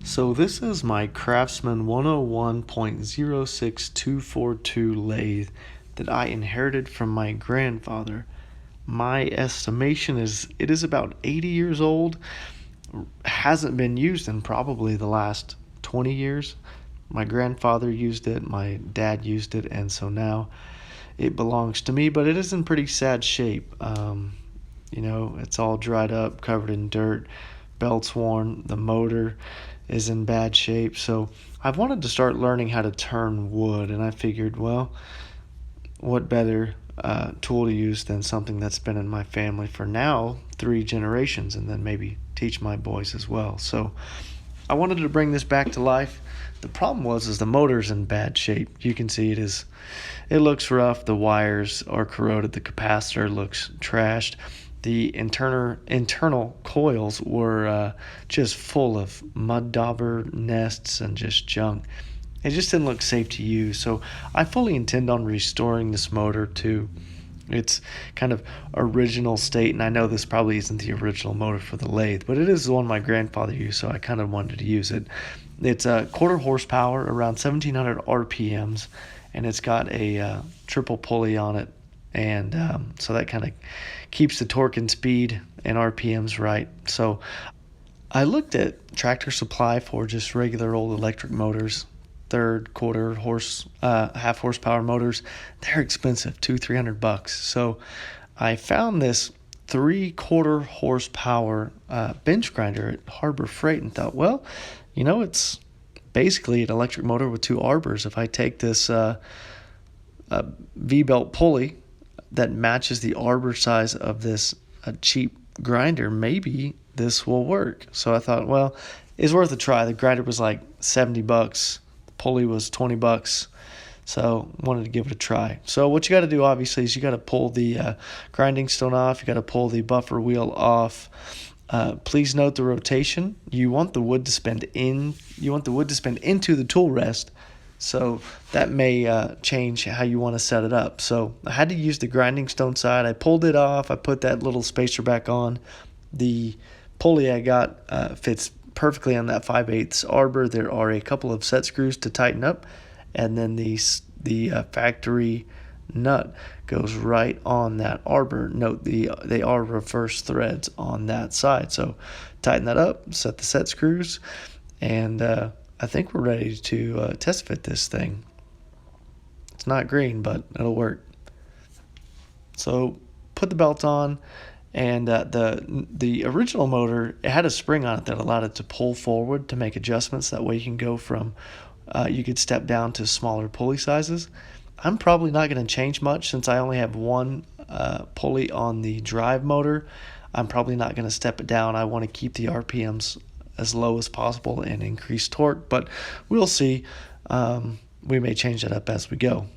So this is my Craftsman 101.06242 lathe that I inherited from my grandfather. My estimation is it is about 80 years old, hasn't been used in probably the last 20 years. My grandfather used it, my dad used it, and so now it belongs to me, but it is in pretty sad shape. It's all dried up, covered in dirt, belt's worn, the motor is in bad shape. So I've wanted to start learning how to turn wood, and I figured, well, what better tool to use than something that's been in my family for now 3 generations, and then maybe teach my boys as well. So I wanted to bring this back to life. The problem is the motor's in bad shape. You can see it looks rough. The wires are corroded. The capacitor looks trashed. The internal coils were just full of mud dauber nests and just junk. It just didn't look safe to use. So I fully intend on restoring this motor to its kind of original state. And I know this probably isn't the original motor for the lathe, but it is the one my grandfather used, so I kind of wanted to use it. It's a quarter horsepower, around 1700 RPMs, and it's got a triple pulley on it. And so that kind of keeps the torque and speed and RPMs right. So I looked at Tractor Supply for just regular old electric motors, third, quarter half horsepower motors. They're expensive, $200-300. So I found this 3/4 horsepower bench grinder at Harbor Freight and thought, well, it's basically an electric motor with 2 arbors. If I take this V-belt pulley that matches the arbor size of this cheap grinder, maybe this will work. So I thought, well, it's worth a try. The grinder was like $70. The pulley was $20. So wanted to give it a try. So what you got to do, obviously, is you got to pull the grinding stone off. You got to pull the buffer wheel off. Please note the rotation. You want the wood to spin into the tool rest. So that may change how you want to set it up. So I had to use the grinding stone side. I pulled it off. I put that little spacer back on. The pulley I got fits perfectly on that 5/8 arbor. There are a couple of set screws to tighten up, and then the factory nut goes right on that arbor. Note they are reverse threads on that side. So tighten that up, set the set screws, and I think we're ready to test fit this thing. It's not green, but it'll work. So put the belt on, and the original motor, it had a spring on it that allowed it to pull forward to make adjustments. That way you can go from, you could step down to smaller pulley sizes. I'm probably not going to change much since I only have one pulley on the drive motor. I'm probably not going to step it down. I want to keep the RPMs as low as possible and increase torque, but we'll see. We may change that up as we go.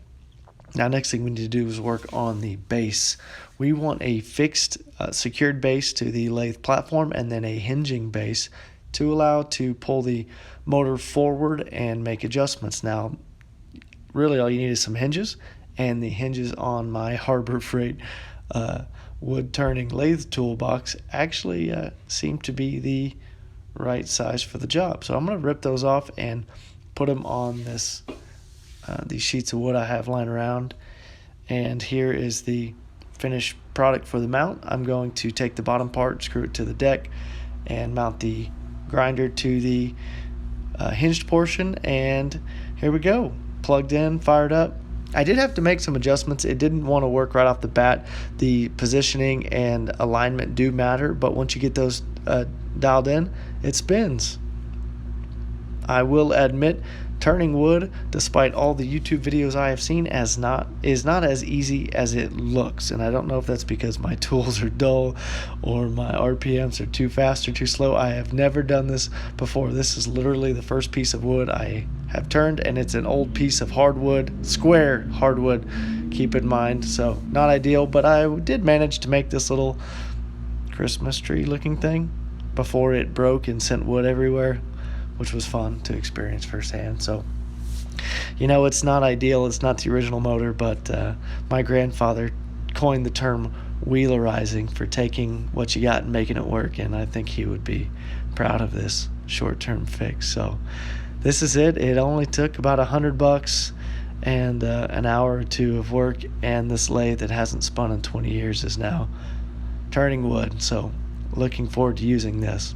Now, next thing we need to do is work on the base. We want a fixed, secured base to the lathe platform, and then a hinging base to allow to pull the motor forward and make adjustments. Now, really all you need is some hinges, and the hinges on my Harbor Freight wood turning lathe toolbox actually seem to be the right size for the job. So I'm going to rip those off and put them on these sheets of wood I have lying around. And here is the finished product for the mount. I'm going to take the bottom part, screw it to the deck, and mount the grinder to the hinged portion. And here we go. Plugged in, fired up. I did have to make some adjustments. It didn't want to work right off the bat. The positioning and alignment do matter, but once you get those dialed in, it spins. I will admit, turning wood, despite all the YouTube videos I have seen, is not as easy as it looks. And I don't know if that's because my tools are dull or my RPMs are too fast or too slow. I have never done this before. This is literally the first piece of wood I have turned, and it's an old piece of hardwood, square hardwood, keep in mind. So not ideal, but I did manage to make this little Christmas tree looking thing before it broke and sent wood everywhere, which was fun to experience firsthand. So, it's not ideal. It's not the original motor, but my grandfather coined the term wheelerizing for taking what you got and making it work, and I think he would be proud of this. short-term fix. So this is it. It only took about $100 and an hour or two of work, and this lathe that hasn't spun in 20 years is now turning wood. So looking forward to using this.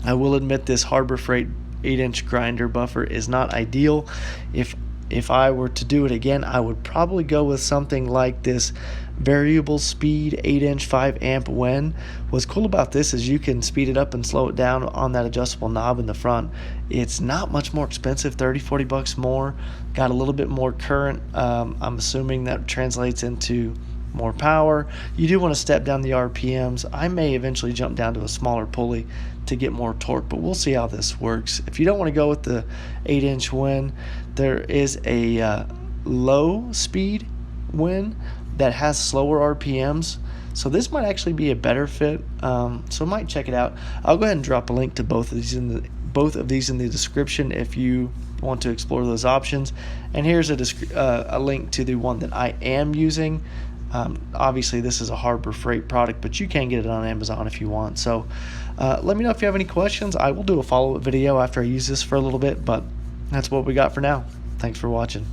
I will admit this Harbor Freight 8-inch grinder buffer is not ideal. If I were to do it again, I would probably go with something like this variable speed 8-inch 5 amp Wen. What's cool about this is you can speed it up and slow it down on that adjustable knob in the front. It's not much more expensive, 30-40 bucks more. Got a little bit more current. I'm assuming that translates into more power. You do want to step down the RPMs. I may eventually jump down to a smaller pulley to get more torque, but we'll see how this works. If you don't want to go with the 8-inch Wen, there is a low speed Wen that has slower RPMs, so this might actually be a better fit. So I might check it out. I'll go ahead and drop a link to both of these in the description if you want to explore those options. And here's a link to the one that I am using. Obviously this is a Harbor Freight product, but you can get it on Amazon if you want. So let me know if you have any questions. I will do a follow-up video after I use this for a little bit, but that's what we got for now. Thanks for watching.